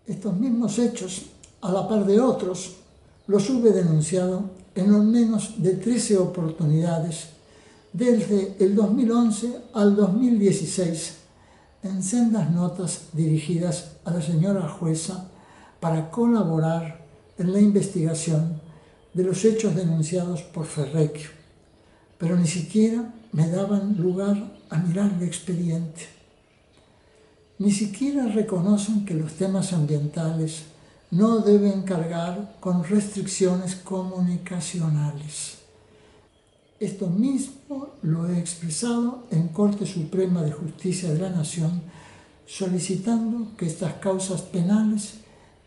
Estos mismos hechos, a la par de otros, los hube denunciado en al menos de 13 oportunidades desde el 2011 al 2016 en sendas notas dirigidas a la señora jueza para colaborar en la investigación de los hechos denunciados por Ferrecchio, pero ni siquiera me daban lugar a mirar el expediente. Ni siquiera reconocen que los temas ambientales no deben cargar con restricciones comunicacionales. Esto mismo lo he expresado en Corte Suprema de Justicia de la Nación, solicitando que estas causas penales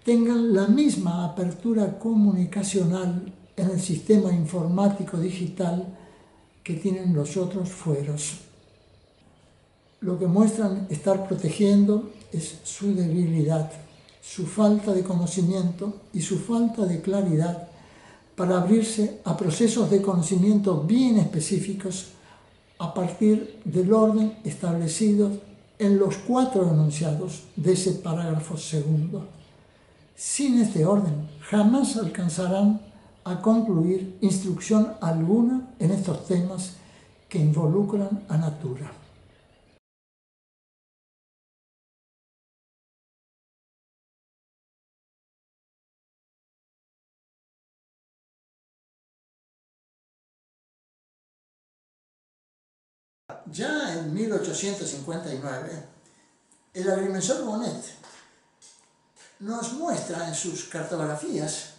tengan la misma apertura comunicacional en el sistema informático digital que tienen los otros fueros. Lo que muestran estar protegiendo es su debilidad, su falta de conocimiento y su falta de claridad para abrirse a procesos de conocimiento bien específicos a partir del orden establecido en los 4 enunciados de ese parágrafo segundo. Sin este orden, jamás alcanzarán a concluir instrucción alguna en estos temas que involucran a Natura. Ya en 1859, el agrimensor Bonnet nos muestra en sus cartografías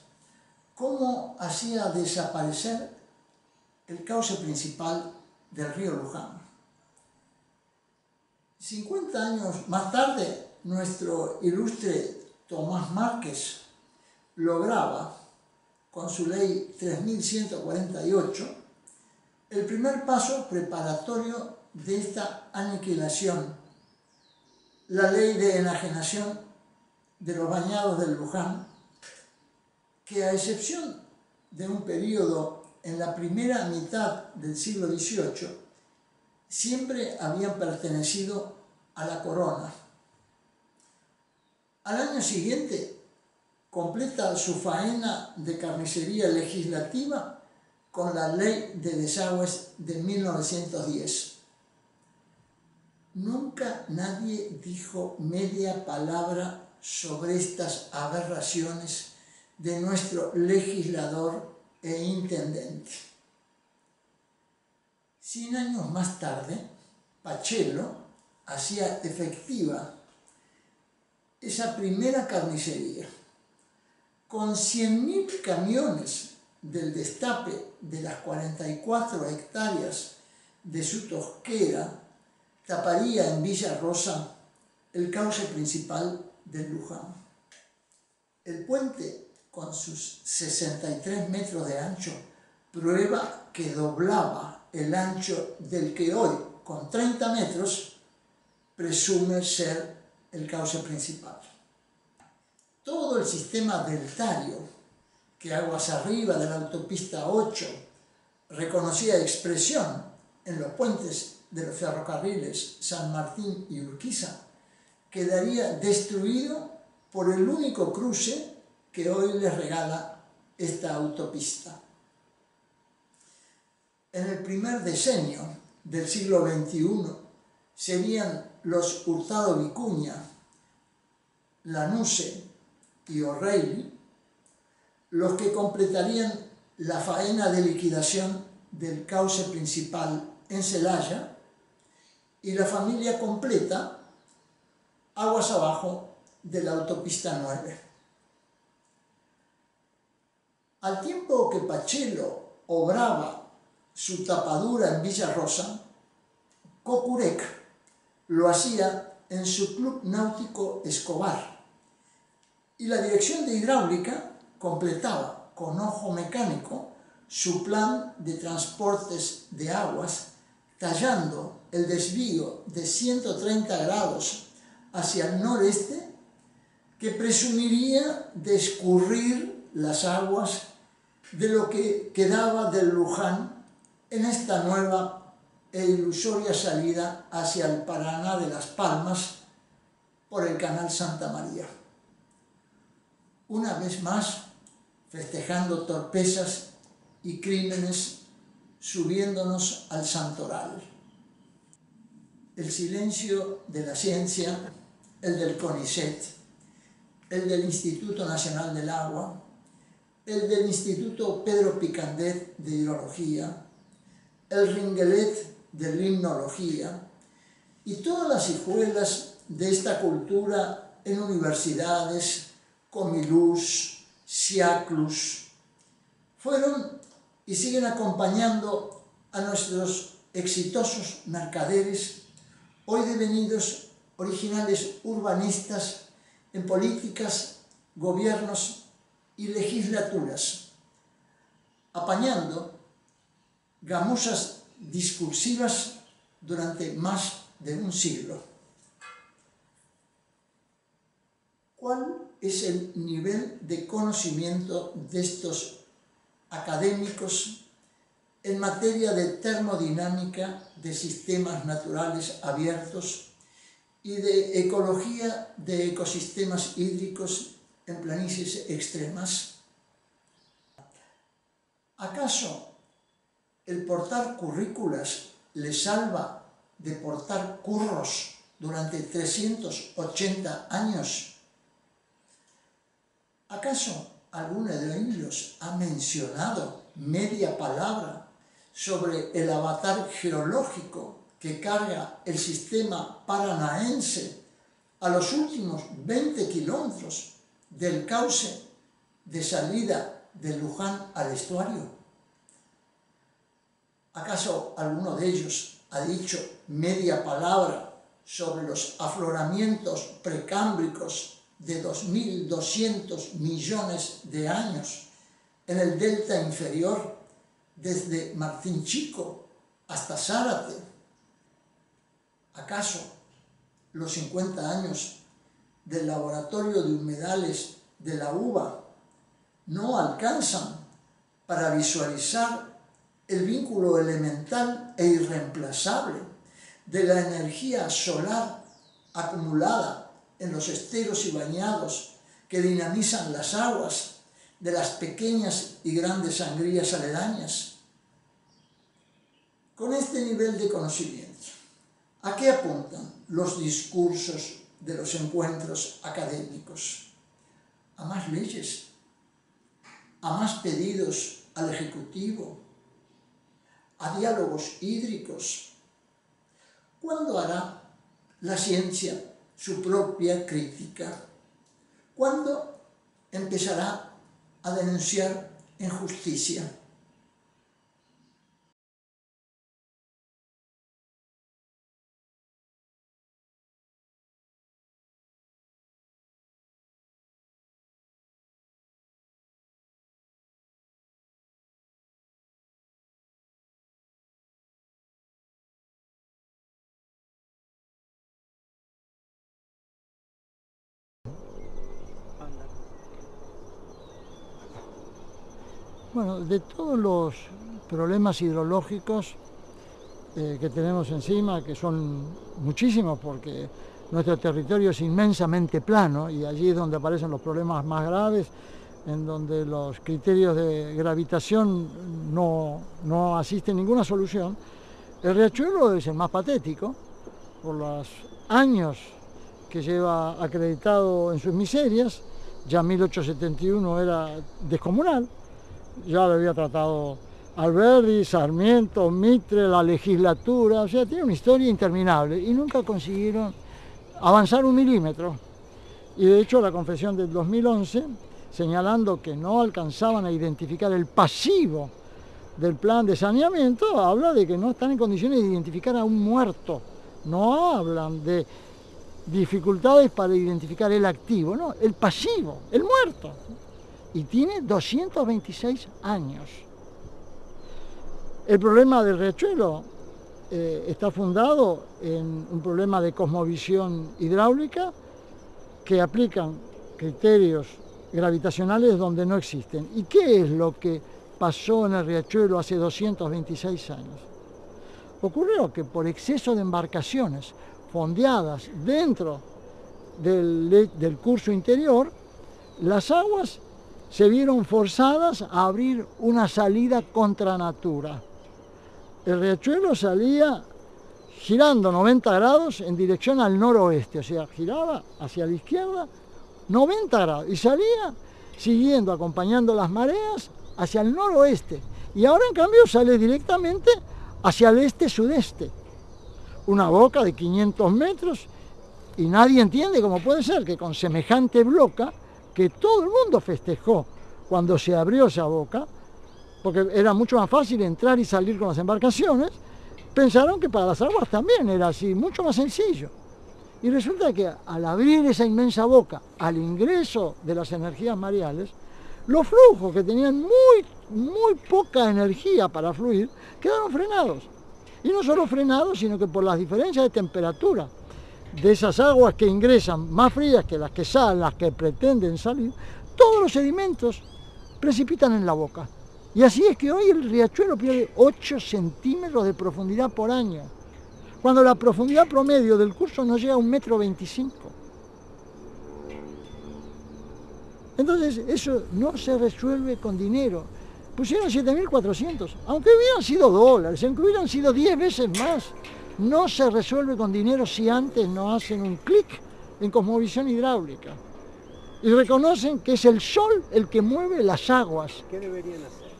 cómo hacía desaparecer el cauce principal del río Luján. 50 años más tarde, nuestro ilustre Tomás Márquez lograba, con su ley 3148, el primer paso preparatorio de esta aniquilación, la ley de enajenación de los bañados del Luján, que a excepción de un periodo en la primera mitad del siglo XVIII, siempre habían pertenecido a la corona. Al año siguiente, completa su faena de carnicería legislativa con la Ley de Desagües de 1910. Nunca nadie dijo media palabra sobre estas aberraciones de nuestro legislador e intendente. 100 años más tarde, Pacello hacía efectiva esa primera carnicería. Con 100.000 camiones del destape de las 44 hectáreas de su tosquera, taparía en Villa Rosa el cauce principal del Luján. El puente, con sus 63 metros de ancho, prueba que doblaba el ancho del que hoy, con 30 metros, presume ser el cauce principal. Todo el sistema deltario que aguas arriba de la autopista 8 reconocía expresión en los puentes de los ferrocarriles San Martín y Urquiza, quedaría destruido por el único cruce que hoy les regala esta autopista. En el primer decenio del siglo XXI serían los Hurtado Vicuña, Lanusse y O'Reilly los que completarían la faena de liquidación del cauce principal en Celaya, y la familia completa aguas abajo de la autopista 9. Al tiempo que Pacello obraba su tapadura en Villa Rosa, Cocurec lo hacía en su Club Náutico Escobar, y la Dirección de Hidráulica completaba con ojo mecánico su plan de transportes de aguas, tallando el desvío de 130 grados hacia el noreste, que presumiría de escurrir las aguas de lo que quedaba del Luján en esta nueva e ilusoria salida hacia el Paraná de Las Palmas por el Canal Santa María. una vez más festejando torpezas y crímenes, subiéndonos al santoral. El silencio de la ciencia, el del CONICET, el del Instituto Nacional del Agua, el del Instituto Pedro Picandet de Hidrología, el Ringelet de Limnología y todas las hijuelas de esta cultura en universidades, Comiluz, Siaclus, fueron y siguen acompañando a nuestros exitosos mercaderes, hoy devenidos originales urbanistas en políticas, gobiernos y legislaturas, apañando gamuzas discursivas durante más de un siglo. ¿Cuál es el nivel de conocimiento de estos académicos en materia de termodinámica de sistemas naturales abiertos y de ecología de ecosistemas hídricos en planicies extremas? ¿Acaso el portar currículas les salva de portar curros durante 380 años? ¿Acaso alguno de ellos ha mencionado media palabra sobre el avatar geológico que carga el sistema paranaense a los últimos 20 kilómetros del cauce de salida de Luján al estuario? ¿Acaso alguno de ellos ha dicho media palabra sobre los afloramientos precámbricos de 2.200 millones de años en el delta inferior, desde Martín Chico hasta Zárate? ¿Acaso los 50 años del laboratorio de humedales de la UBA no alcanzan para visualizar el vínculo elemental e irreemplazable de la energía solar acumulada en los esteros y bañados que dinamizan las aguas de las pequeñas y grandes sangrías aledañas? Con este nivel de conocimiento, ¿a qué apuntan los discursos de los encuentros académicos? ¿A más leyes? ¿A más pedidos al Ejecutivo? ¿A diálogos hídricos? ¿Cuándo hará la ciencia su propia crítica? ¿Cuándo empezará a denunciar injusticia? Bueno, de todos los problemas hidrológicos que tenemos encima, que son muchísimos porque nuestro territorio es inmensamente plano y allí es donde aparecen los problemas más graves, en donde los criterios de gravitación no asisten ninguna solución. El riachuelo es el más patético por los años que lleva acreditado en sus miserias. Ya en 1871 era descomunal. Ya lo había tratado Alberdi, Sarmiento, Mitre, la legislatura, o sea, tiene una historia interminable y nunca consiguieron avanzar un milímetro. Y de hecho la confesión del 2011, señalando que no alcanzaban a identificar el pasivo del plan de saneamiento, habla de que no están en condiciones de identificar a un muerto. No hablan de dificultades para identificar el activo, no, el pasivo, el muerto. Y tiene 226 años. El problema del riachuelo está fundado en un problema de cosmovisión hidráulica que aplican criterios gravitacionales donde no existen. ¿Y qué es lo que pasó en el riachuelo hace 226 años? Ocurrió que por exceso de embarcaciones fondeadas dentro del curso interior, las aguas se vieron forzadas a abrir una salida contra natura. El riachuelo salía girando 90 grados en dirección al noroeste, o sea, giraba hacia la izquierda 90 grados y salía siguiendo, acompañando las mareas hacia el noroeste. Y ahora en cambio sale directamente hacia el este-sudeste. Una boca de 500 metros y nadie entiende cómo puede ser que con semejante boca, que todo el mundo festejó cuando se abrió esa boca, porque era mucho más fácil entrar y salir con las embarcaciones, pensaron que para las aguas también era así, mucho más sencillo. Y resulta que al abrir esa inmensa boca al ingreso de las energías mareales, los flujos que tenían muy poca energía para fluir quedaron frenados. Y no solo frenados, sino que por las diferencias de temperatura de esas aguas que ingresan más frías que las que salen, las que pretenden salir, todos los sedimentos precipitan en la boca. Y así es que hoy el riachuelo pierde 8 centímetros de profundidad por año, cuando la profundidad promedio del curso no llega a 1,25 m. Entonces eso no se resuelve con dinero. Pusieron 7.400, aunque hubieran sido dólares, aunque hubieran sido 10 veces más, no se resuelve con dinero si antes no hacen un clic en cosmovisión hidráulica y reconocen que es el sol el que mueve las aguas. ¿Qué deberían hacer?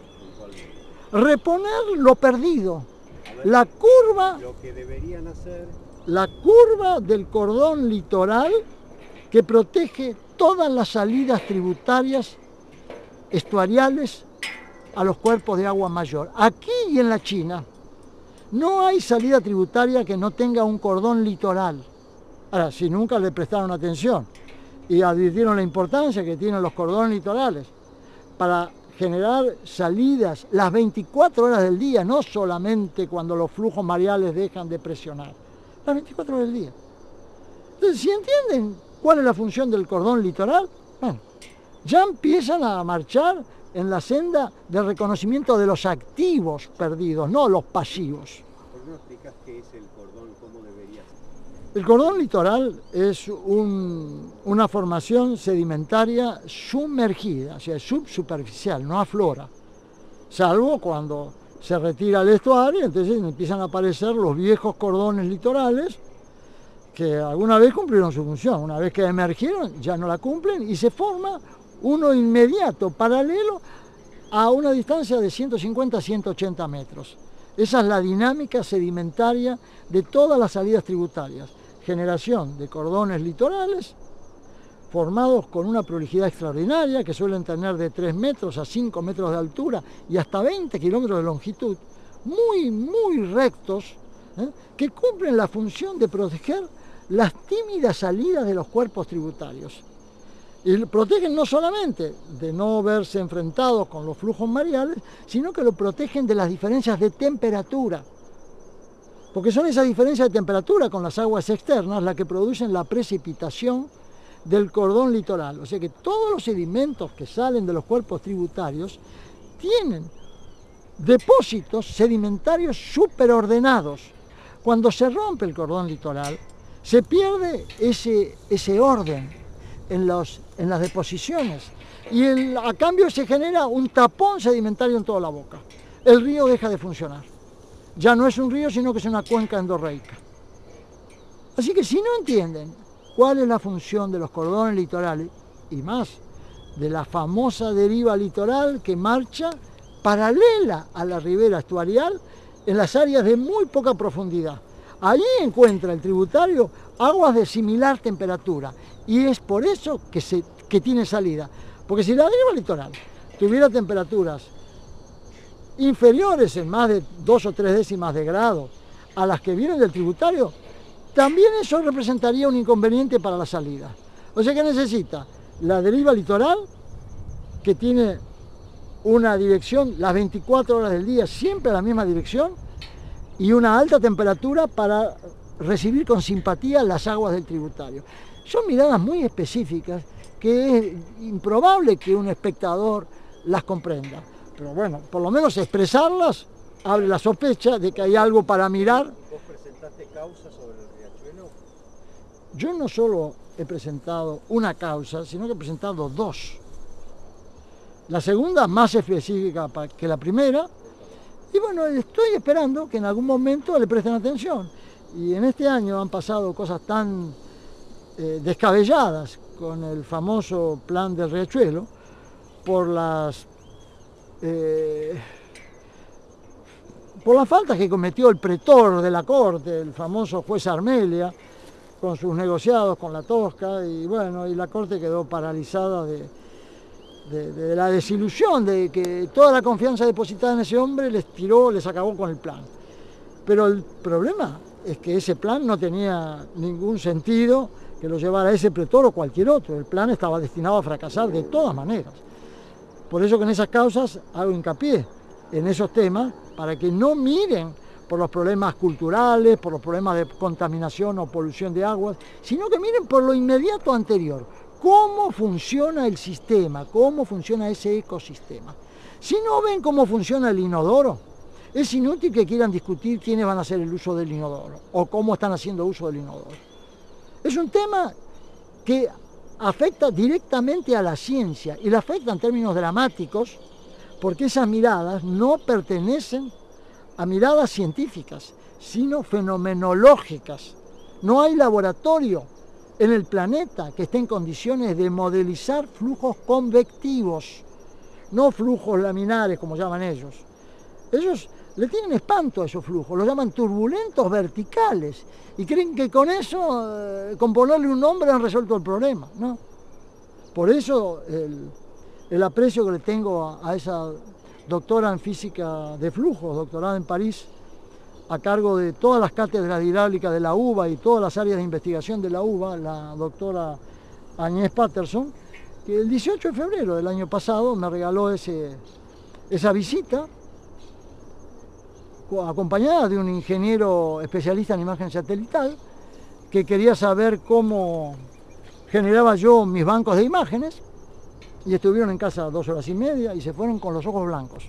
Reponer lo perdido. La curva, lo que deberían hacer, la curva del cordón litoral que protege todas las salidas tributarias estuariales a los cuerpos de agua mayor. Aquí y en la China no hay salida tributaria que no tenga un cordón litoral. Ahora, si nunca le prestaron atención y advirtieron la importancia que tienen los cordones litorales para generar salidas las 24 horas del día, no solamente cuando los flujos mareales dejan de presionar, las 24 horas del día. Entonces, si entienden cuál es la función del cordón litoral, bueno, ya empiezan a marchar en la senda del reconocimiento de los activos perdidos, no los pasivos. ¿Por qué no explicas qué es el cordón, cómo debería ser? El cordón litoral es una formación sedimentaria sumergida, o sea, subsuperficial, no aflora, salvo cuando se retira el estuario, entonces empiezan a aparecer los viejos cordones litorales que alguna vez cumplieron su función, una vez que emergieron ya no la cumplen y se forma uno inmediato, paralelo a una distancia de 150 a 180 metros. Esa es la dinámica sedimentaria de todas las salidas tributarias. Generación de cordones litorales formados con una prolijidad extraordinaria, que suelen tener de 3 metros a 5 metros de altura y hasta 20 kilómetros de longitud, muy rectos, que cumplen la función de proteger las tímidas salidas de los cuerpos tributarios. Y protegen no solamente de no verse enfrentados con los flujos mareales, sino que lo protegen de las diferencias de temperatura. Porque son esas diferencias de temperatura con las aguas externas las que producen la precipitación del cordón litoral. O sea que todos los sedimentos que salen de los cuerpos tributarios tienen depósitos sedimentarios superordenados. Cuando se rompe el cordón litoral, se pierde ese orden en las deposiciones y a cambio se genera un tapón sedimentario en toda la boca. El río deja de funcionar. Ya no es un río, sino que es una cuenca endorreica. Así que si no entienden cuál es la función de los cordones litorales y más de la famosa deriva litoral que marcha paralela a la ribera estuarial en las áreas de muy poca profundidad, allí encuentra el tributario aguas de similar temperatura y es por eso que tiene salida. Porque si la deriva litoral tuviera temperaturas inferiores en más de 2 o 3 décimas de grado a las que vienen del tributario, también eso representaría un inconveniente para la salida. O sea que necesita la deriva litoral, que tiene una dirección las 24 horas del día, siempre a la misma dirección, y una alta temperatura para recibir con simpatía las aguas del tributario. Son miradas muy específicas que es improbable que un espectador las comprenda. Pero bueno, por lo menos expresarlas abre la sospecha de que hay algo para mirar. ¿Vos presentaste causa sobre el riachuelo? Yo no solo he presentado una causa, sino que he presentado dos. La segunda más específica que la primera, y bueno, estoy esperando que en algún momento le presten atención. Y en este año han pasado cosas tan descabelladas con el famoso plan del Riachuelo, por las faltas que cometió el pretor de la corte, el famoso juez Armelia, con sus negociados con la Tosca, y bueno, y la corte quedó paralizada de la desilusión, de que toda la confianza depositada en ese hombre les acabó con el plan. Pero el problema es que ese plan no tenía ningún sentido que lo llevara ese pretor o cualquier otro. El plan estaba destinado a fracasar de todas maneras. Por eso que en esas causas hago hincapié en esos temas, para que no miren por los problemas culturales, por los problemas de contaminación o polución de aguas, sino que miren por lo inmediato anterior. ¿Cómo funciona el sistema? ¿Cómo funciona ese ecosistema? Si no ven cómo funciona el inodoro, es inútil que quieran discutir quiénes van a hacer el uso del inodoro o cómo están haciendo uso del inodoro. Es un tema que afecta directamente a la ciencia y la afecta en términos dramáticos, porque esas miradas no pertenecen a miradas científicas, sino fenomenológicas. No hay laboratorio en el planeta que esté en condiciones de modelizar flujos convectivos, no flujos laminares como llaman ellos. Ellos le tienen espanto a esos flujos, los llaman turbulentos verticales y creen que con eso, con ponerle un nombre, han resuelto el problema, ¿no? Por eso el aprecio que le tengo a esa doctora en física de flujos, doctorada en París, a cargo de todas las cátedras de hidráulica de la UBA y todas las áreas de investigación de la UBA, la doctora Agnès Patterson, que el 18 de febrero del año pasado me regaló esa visita, acompañada de un ingeniero especialista en imagen satelital, que quería saber cómo generaba yo mis bancos de imágenes, y estuvieron en casa 2 horas y media y se fueron con los ojos blancos.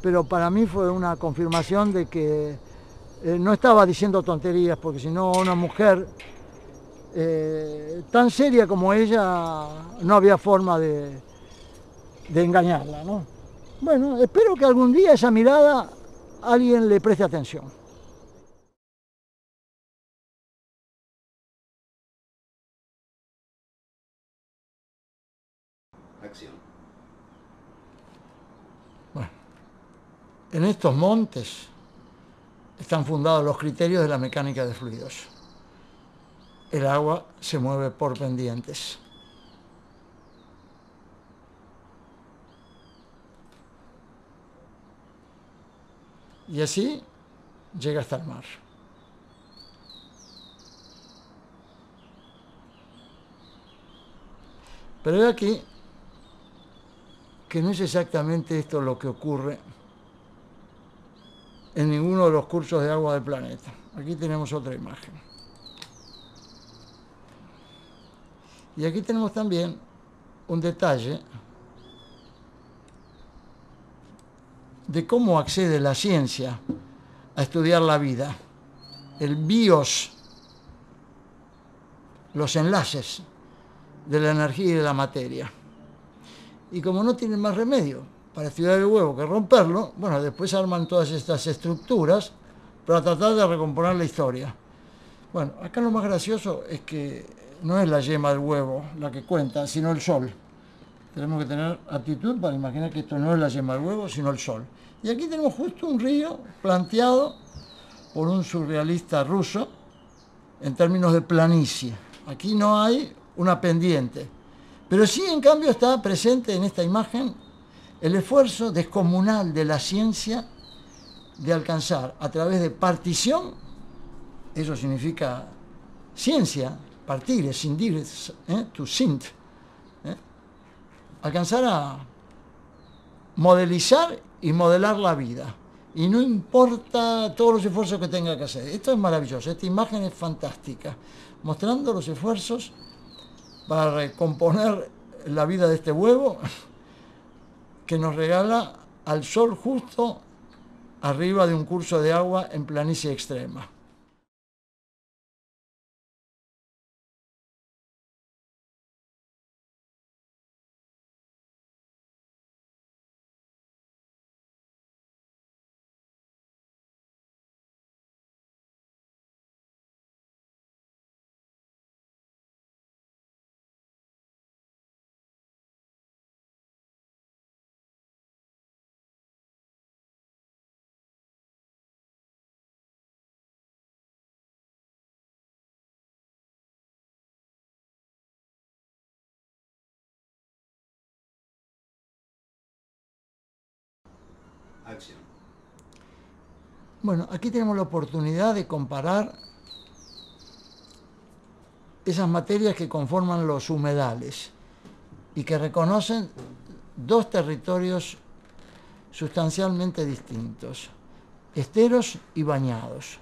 Pero para mí fue una confirmación de que no estaba diciendo tonterías, porque si no, una mujer tan seria como ella no había forma de engañarla, ¿no? Bueno, espero que algún día esa mirada alguien le preste atención. Acción. Bueno, en estos montes están fundados los criterios de la mecánica de fluidos. El agua se mueve por pendientes. Y así llega hasta el mar. Pero he aquí que no es exactamente esto lo que ocurre en ninguno de los cursos de agua del planeta. Aquí tenemos otra imagen. Y aquí tenemos también un detalle de cómo accede la ciencia a estudiar la vida, el bios, los enlaces de la energía y de la materia. Y como no tienen más remedio para estudiar el huevo que romperlo, bueno, después arman todas estas estructuras para tratar de recomponer la historia. Bueno, acá lo más gracioso es que no es la yema del huevo la que cuenta, sino el sol. Tenemos que tener aptitud para imaginar que esto no es la yema del huevo, sino el sol. Y aquí tenemos justo un río planteado por un surrealista ruso en términos de planicie. Aquí no hay una pendiente, pero sí, en cambio, está presente en esta imagen el esfuerzo descomunal de la ciencia de alcanzar a través de partición, eso significa ciencia, partir, escindir, to scint, alcanzar a modelizar y modelar la vida. Y no importa todos los esfuerzos que tenga que hacer. Esto es maravilloso, esta imagen es fantástica, mostrando los esfuerzos para recomponer la vida de este huevo que nos regala al sol justo arriba de un curso de agua en planicie extrema. Acción. Bueno, aquí tenemos la oportunidad de comparar esas materias que conforman los humedales y que reconocen dos territorios sustancialmente distintos, esteros y bañados.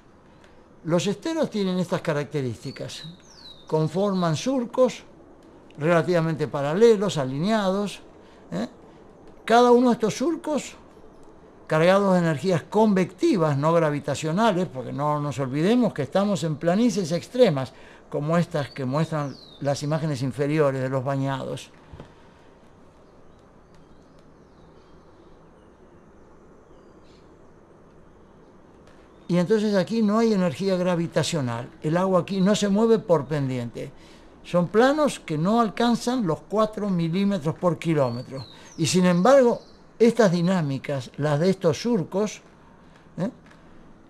Los esteros tienen estas características, conforman surcos relativamente paralelos, alineados, Cada uno de estos surcos cargados de energías convectivas, no gravitacionales, porque no nos olvidemos que estamos en planicies extremas, como estas que muestran las imágenes inferiores de los bañados. Y entonces aquí no hay energía gravitacional, el agua aquí no se mueve por pendiente. Son planos que no alcanzan los 4 milímetros por kilómetro. Y sin embargo, estas dinámicas, las de estos surcos,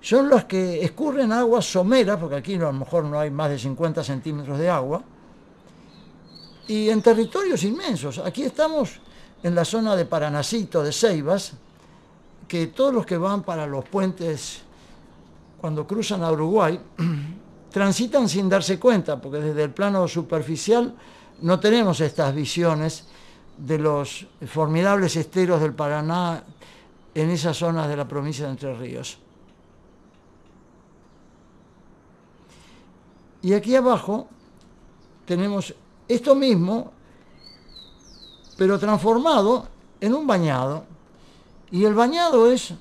son las que escurren aguas someras, porque aquí a lo mejor no hay más de 50 centímetros de agua, y en territorios inmensos. Aquí estamos en la zona de Paranacito, de Ceibas, que todos los que van para los puentes, cuando cruzan a Uruguay, transitan sin darse cuenta, porque desde el plano superficial no tenemos estas visiones de los formidables esteros del Paraná en esas zonas de la provincia de Entre Ríos. Y aquí abajo tenemos esto mismo, pero transformado en un bañado. Y el bañado es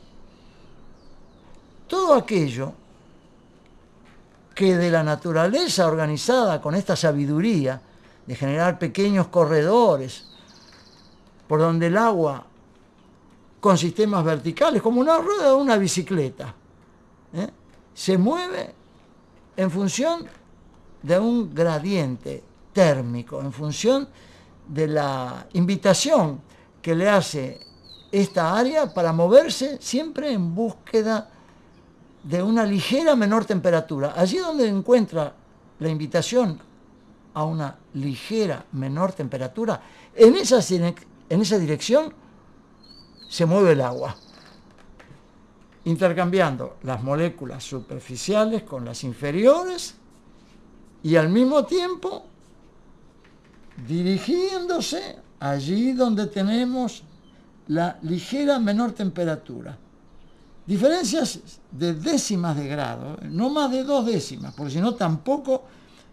todo aquello que de la naturaleza organizada con esta sabiduría de generar pequeños corredores por donde el agua con sistemas verticales, como una rueda de una bicicleta, se mueve en función de un gradiente térmico, en función de la invitación que le hace esta área para moverse siempre en búsqueda de una ligera menor temperatura. Allí donde encuentra la invitación a una ligera menor temperatura, en esa dirección se mueve el agua, intercambiando las moléculas superficiales con las inferiores y al mismo tiempo dirigiéndose allí donde tenemos la ligera menor temperatura. Diferencias de décimas de grado, no más de 2 décimas, porque si no tampoco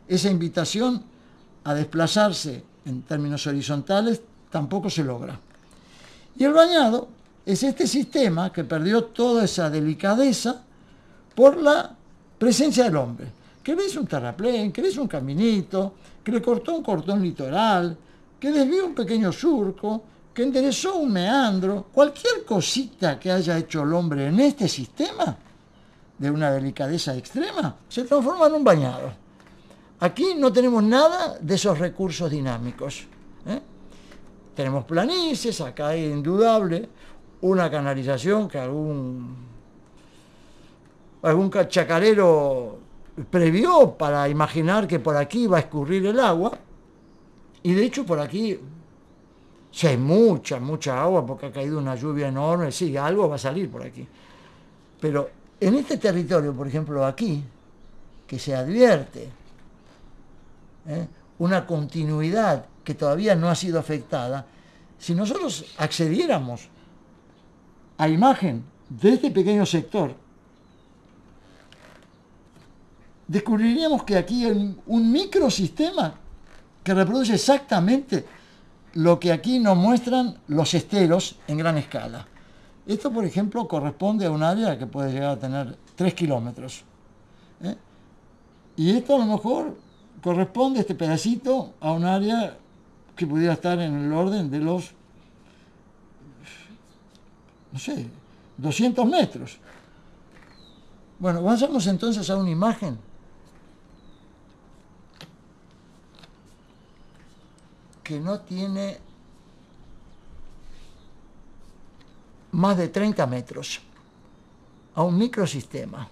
esa invitación a desplazarse en términos horizontales tampoco se logra. Y el bañado es este sistema que perdió toda esa delicadeza por la presencia del hombre, que le hizo un terraplén, que le hizo un caminito, que le cortó un cordón litoral, que desvió un pequeño surco, que enderezó un meandro. Cualquier cosita que haya hecho el hombre en este sistema, de una delicadeza extrema, se transforma en un bañado. Aquí no tenemos nada de esos recursos dinámicos. Tenemos planicies, acá hay indudable una canalización que algún chacarero previó para imaginar que por aquí va a escurrir el agua, y de hecho por aquí, si hay mucha agua porque ha caído una lluvia enorme, sí, algo va a salir por aquí. Pero en este territorio, por ejemplo aquí, que se advierte una continuidad que todavía no ha sido afectada, si nosotros accediéramos a imagen de este pequeño sector, descubriríamos que aquí hay un microsistema que reproduce exactamente lo que aquí nos muestran los esteros en gran escala. Esto, por ejemplo, corresponde a un área que puede llegar a tener 3 kilómetros. Y esto a lo mejor corresponde, este pedacito, a un área que pudiera estar en el orden de los, 200 metros. Bueno, vamos entonces a una imagen que no tiene más de 30 metros, a un microsistema.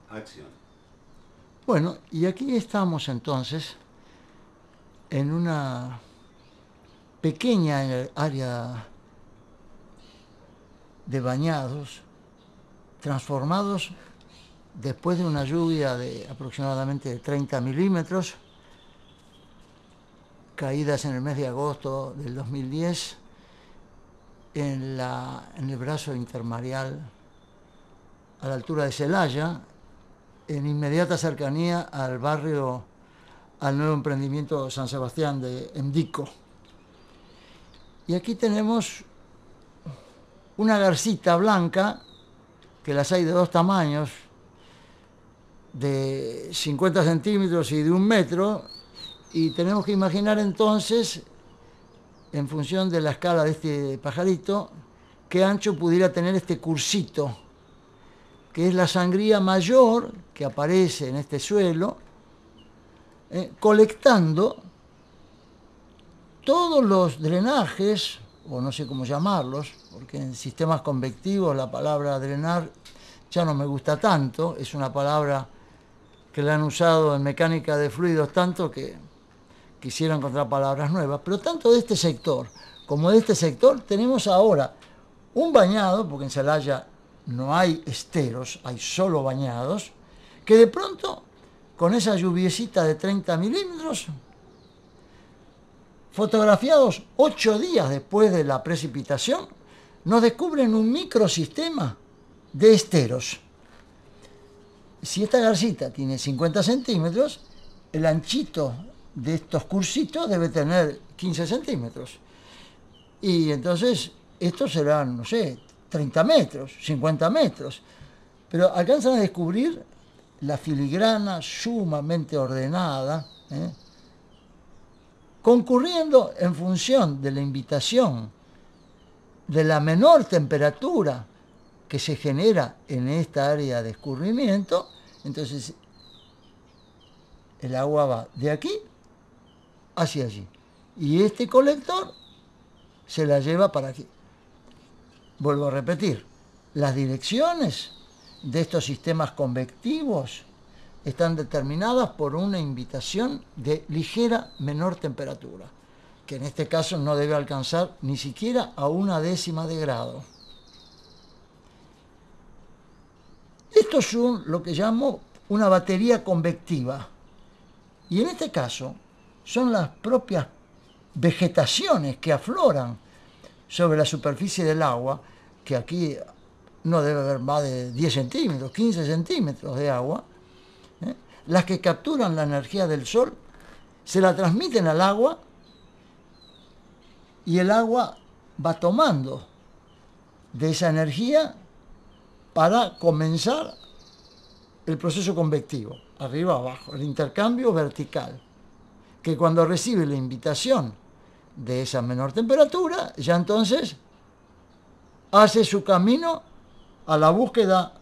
Acción. Bueno, y aquí estamos entonces en una pequeña en el área de bañados, transformados después de una lluvia de aproximadamente 30 milímetros, caídas en el mes de agosto del 2010, en el brazo intermareal, a la altura de Celaya, en inmediata cercanía al barrio, al nuevo emprendimiento San Sebastián de Emdico. Y aquí tenemos una garcita blanca, que las hay de dos tamaños, de 50 centímetros y de 1 metro, y tenemos que imaginar entonces, en función de la escala de este pajarito, qué ancho pudiera tener este cursito, que es la sangría mayor que aparece en este suelo, colectando todos los drenajes, o no sé cómo llamarlos, porque en sistemas convectivos la palabra drenar ya no me gusta tanto, es una palabra que la han usado en mecánica de fluidos tanto que quisiera encontrar palabras nuevas, pero tanto de este sector como de este sector tenemos ahora un bañado, porque en Celaya no hay esteros, hay solo bañados, que de pronto, con esa lluviecita de 30 milímetros, fotografiados 8 días después de la precipitación, nos descubren un microsistema de esteros. Si esta garcita tiene 50 centímetros, el anchito de estos cursitos debe tener 15 centímetros. Y entonces estos serán, no sé, 30 metros, 50 metros. Pero alcanzan a descubrir la filigrana sumamente ordenada, concurriendo en función de la invitación de la menor temperatura que se genera en esta área de escurrimiento. Entonces el agua va de aquí hacia allí y este colector se la lleva para aquí. Vuelvo a repetir, las direcciones de estos sistemas convectivos están determinadas por una invitación de ligera menor temperatura, que en este caso no debe alcanzar ni siquiera a 1/10 de grado. Esto es lo que llamo una batería convectiva, y en este caso son las propias vegetaciones que afloran sobre la superficie del agua, que aquí no debe haber más de 10 centímetros, 15 centímetros de agua, las que capturan la energía del sol, se la transmiten al agua y el agua va tomando de esa energía para comenzar el proceso convectivo, arriba abajo, el intercambio vertical, que cuando recibe la invitación de esa menor temperatura, ya entonces hace su camino a la búsqueda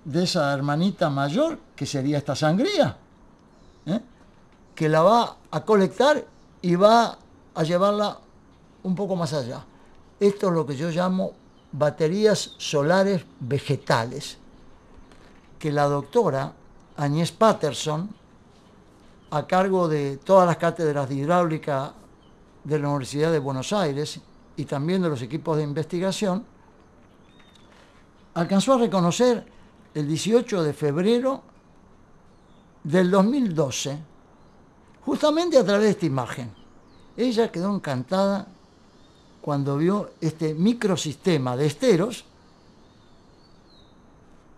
de esa hermanita mayor, que sería esta sangría, que la va a colectar y va a llevarla un poco más allá. Esto es lo que yo llamo baterías solares vegetales, que la doctora Agnès Patterson, a cargo de todas las cátedras de hidráulica de la Universidad de Buenos Aires y también de los equipos de investigación, alcanzó a reconocer el 18 de febrero del 2012, justamente a través de esta imagen. Ella quedó encantada cuando vio este microsistema de esteros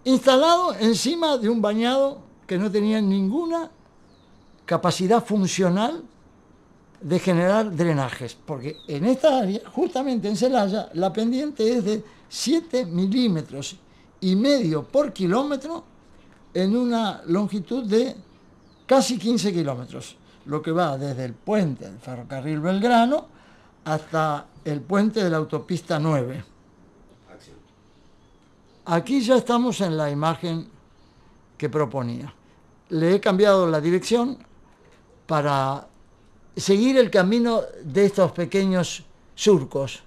instalado encima de un bañado que no tenía ninguna capacidad funcional de generar drenajes, porque en esta área, justamente en Celaya, la pendiente es de 7,5 milímetros por kilómetro en una longitud de casi 15 kilómetros, lo que va desde el puente del ferrocarril Belgrano hasta el puente de la autopista 9. Aquí ya estamos en la imagen que proponía. Le he cambiado la dirección para seguir el camino de estos pequeños surcos.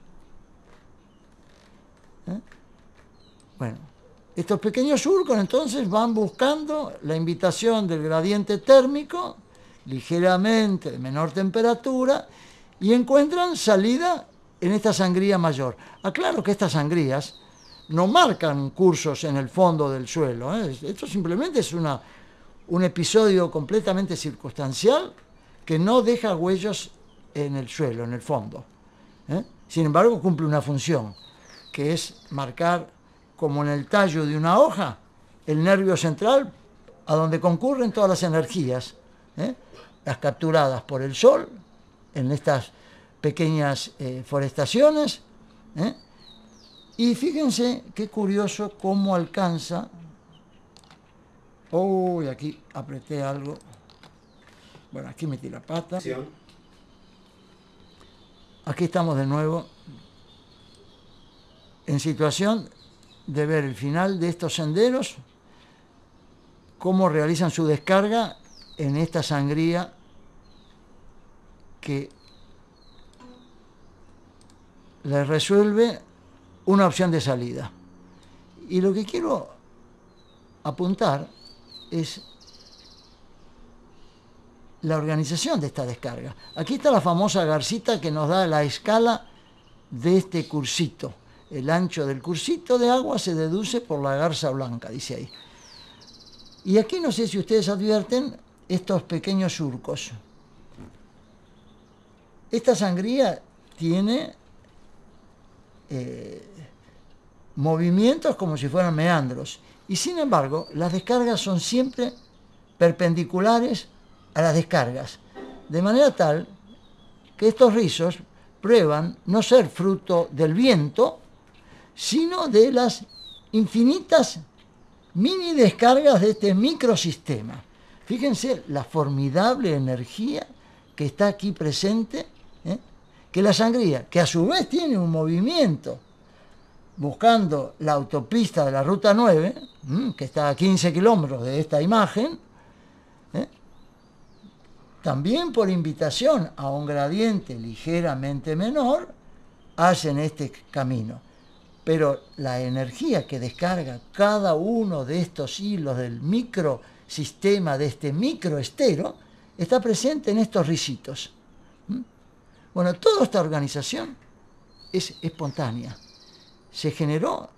Bueno, estos pequeños surcos entonces van buscando la invitación del gradiente térmico, ligeramente de menor temperatura, y encuentran salida en esta sangría mayor. Aclaro que estas sangrías no marcan cursos en el fondo del suelo, ¿eh? Esto simplemente es un episodio completamente circunstancial que no deja huellas en el suelo, en el fondo, ¿eh? Sin embargo, cumple una función, que es marcar, como en el tallo de una hoja, el nervio central a donde concurren todas las energías, ¿eh? Las capturadas por el sol en estas pequeñas forestaciones, ¿eh? Y fíjense qué curioso cómo alcanza. Uy, aquí apreté algo. Bueno, aquí metí la pata. Aquí estamos de nuevo en situación de ver el final de estos senderos, cómo realizan su descarga en esta sangría que les resuelve una opción de salida. Y lo que quiero apuntar es la organización de esta descarga. Aquí está la famosa garcita que nos da la escala de este cursito. El ancho del cursito de agua se deduce por la garza blanca, dice ahí. Y aquí no sé si ustedes advierten estos pequeños surcos. Esta sangría tiene movimientos como si fueran meandros. Y sin embargo, las descargas son siempre perpendiculares a las descargas. De manera tal que estos rizos prueban no ser fruto del viento, sino de las infinitas mini descargas de este microsistema. Fíjense la formidable energía que está aquí presente, que la sangría, que a su vez tiene un movimiento buscando la autopista de la Ruta 9, que está a 15 kilómetros de esta imagen, también por invitación a un gradiente ligeramente menor, hacen este camino. Pero la energía que descarga cada uno de estos hilos del microsistema, de este microestero, está presente en estos ricitos. Bueno, toda esta organización es espontánea. Se generó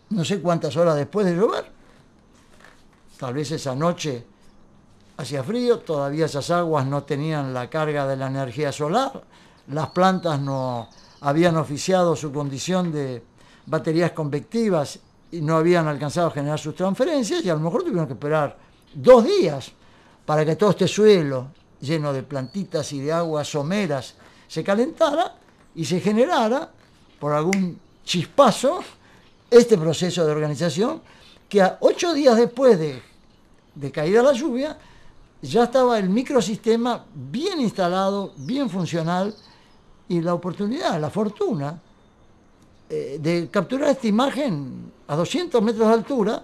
no sé cuántas horas después de llover. Tal vez esa noche hacía frío, todavía esas aguas no tenían la carga de la energía solar, las plantas no habían oficiado su condición de baterías convectivas y no habían alcanzado a generar sus transferencias, y a lo mejor tuvieron que esperar 2 días para que todo este suelo lleno de plantitas y de aguas someras se calentara y se generara, por algún chispazo, este proceso de organización que a 8 días después de caída la lluvia ya estaba el microsistema bien instalado, bien funcional, y la oportunidad, la fortuna de capturar esta imagen a 200 metros de altura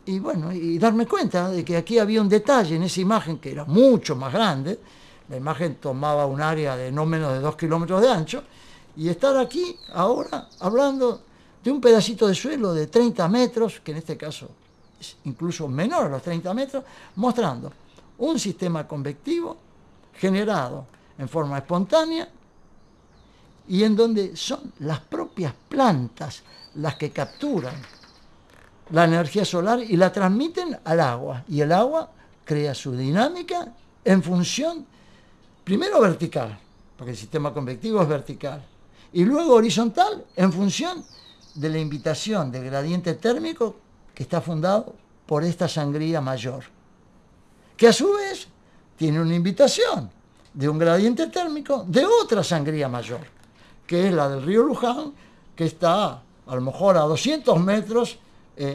y bueno, y darme cuenta de que aquí había un detalle en esa imagen que era mucho más grande. La imagen tomaba un área de no menos de 2 kilómetros de ancho, y estar aquí ahora hablando de un pedacito de suelo de 30 metros, que en este caso es incluso menor a los 30 metros, mostrando un sistema convectivo generado en forma espontánea y en donde son las propias plantas las que capturan la energía solar y la transmiten al agua, y el agua crea su dinámica en función, primero vertical, porque el sistema convectivo es vertical, y luego horizontal en función de la invitación del gradiente térmico que está fundado por esta sangría mayor, que a su vez tiene una invitación de un gradiente térmico de otra sangría mayor, que es la del río Luján, que está a lo mejor a 200 metros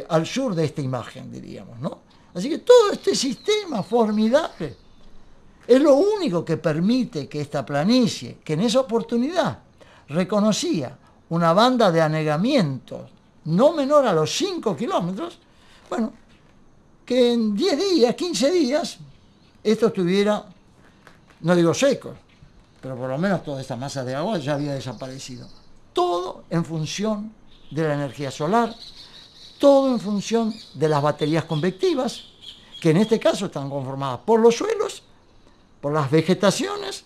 al sur de esta imagen, diríamos, ¿no? Así que todo este sistema formidable es lo único que permite que esta planicie, que en esa oportunidad reconocía una banda de anegamiento no menor a los 5 kilómetros, bueno, que en 10 días, 15 días, esto estuviera, no digo seco, pero por lo menos toda esta masa de agua ya había desaparecido. Todo en función de la energía solar, todo en función de las baterías convectivas, que en este caso están conformadas por los suelos, por las vegetaciones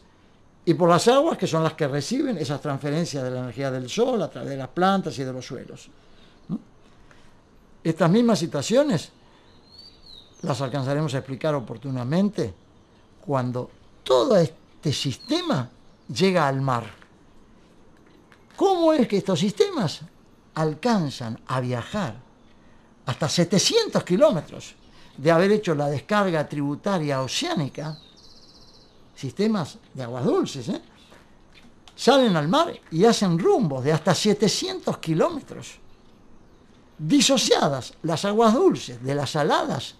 y por las aguas, que son las que reciben esas transferencias de la energía del sol a través de las plantas y de los suelos. Estas mismas situaciones las alcanzaremos a explicar oportunamente cuando todo este sistema llega al mar. ¿Cómo es que estos sistemas alcanzan a viajar hasta 700 kilómetros de haber hecho la descarga tributaria oceánica? Sistemas de aguas dulces, salen al mar y hacen rumbos de hasta 700 kilómetros, disociadas las aguas dulces de las saladas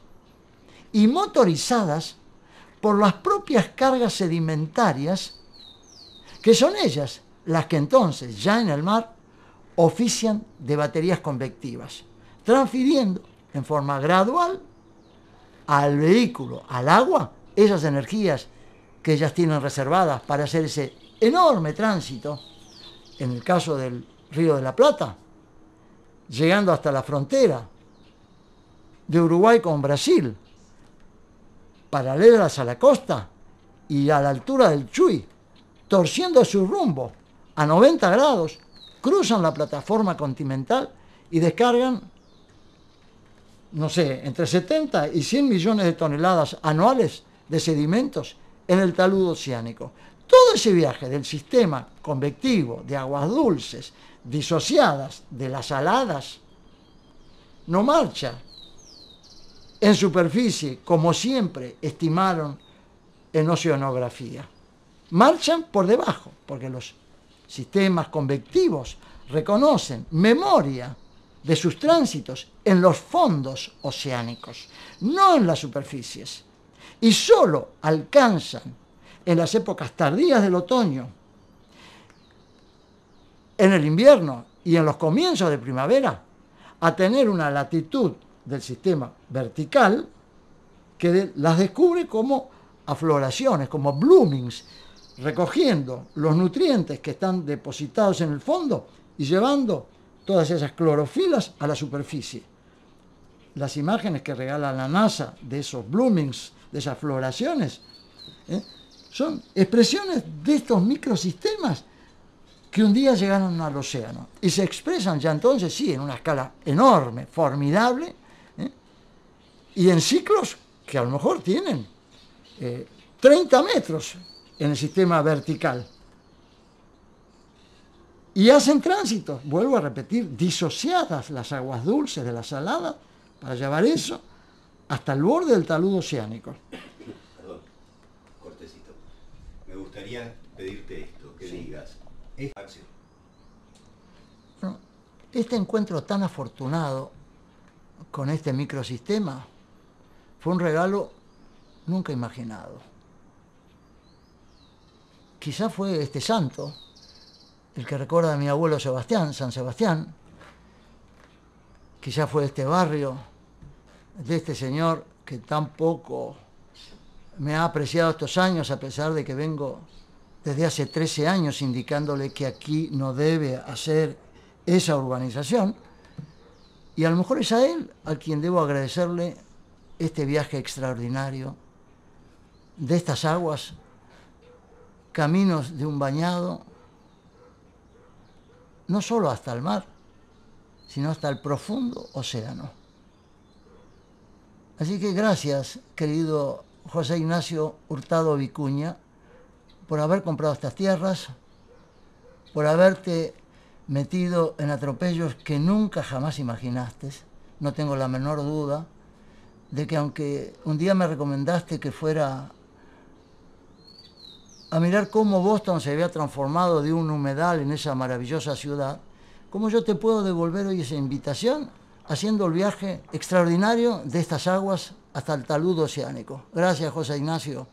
y motorizadas por las propias cargas sedimentarias, que son ellas las que entonces, ya en el mar, ofician de baterías convectivas, transfiriendo en forma gradual al vehículo, al agua, esas energías que ellas tienen reservadas para hacer ese enorme tránsito, en el caso del Río de la Plata, llegando hasta la frontera de Uruguay con Brasil, paralelas a la costa y a la altura del Chuy, torciendo su rumbo a 90 grados, cruzan la plataforma continental y descargan, no sé, entre 70 y 100 millones de toneladas anuales de sedimentos en el talud oceánico. Todo ese viaje del sistema convectivo de aguas dulces disociadas de las saladas no marcha en superficie como siempre estimaron en oceanografía. Marchan por debajo, porque los sistemas convectivos reconocen memoria de sus tránsitos en los fondos oceánicos, no en las superficies, y solo alcanzan en las épocas tardías del otoño, en el invierno y en los comienzos de primavera, a tener una latitud del sistema vertical que las descubre como afloraciones, como bloomings, recogiendo los nutrientes que están depositados en el fondo y llevando todas esas clorofilas a la superficie. Las imágenes que regala la NASA de esos bloomings, de esas floraciones, son expresiones de estos microsistemas que un día llegaron al océano y se expresan ya entonces, sí, en una escala enorme, formidable, y en ciclos que a lo mejor tienen 30 metros en el sistema vertical. Y hacen tránsito, vuelvo a repetir, disociadas las aguas dulces de la salada para llevar eso hasta el borde del talud oceánico. Perdón, cortecito. Me gustaría pedirte esto, que digas. Acción. Este encuentro tan afortunado con este microsistema fue un regalo nunca imaginado. Quizá fue este santo el que recuerda a mi abuelo Sebastián, San Sebastián. Quizá fue este barrio de este señor que tan poco me ha apreciado estos años, a pesar de que vengo desde hace 13 años indicándole que aquí no debe hacer esa urbanización. Y a lo mejor es a él a quien debo agradecerle este viaje extraordinario de estas aguas, caminos de un bañado, no solo hasta el mar, sino hasta el profundo océano. Así que gracias, querido José Ignacio Hurtado Vicuña, por haber comprado estas tierras, por haberte metido en atropellos que nunca jamás imaginaste. No tengo la menor duda de que, aunque un día me recomendaste que fuera a mirar cómo Boston se había transformado de un humedal en esa maravillosa ciudad, ¿cómo yo te puedo devolver hoy esa invitación haciendo el viaje extraordinario de estas aguas hasta el talud oceánico? Gracias, José Ignacio.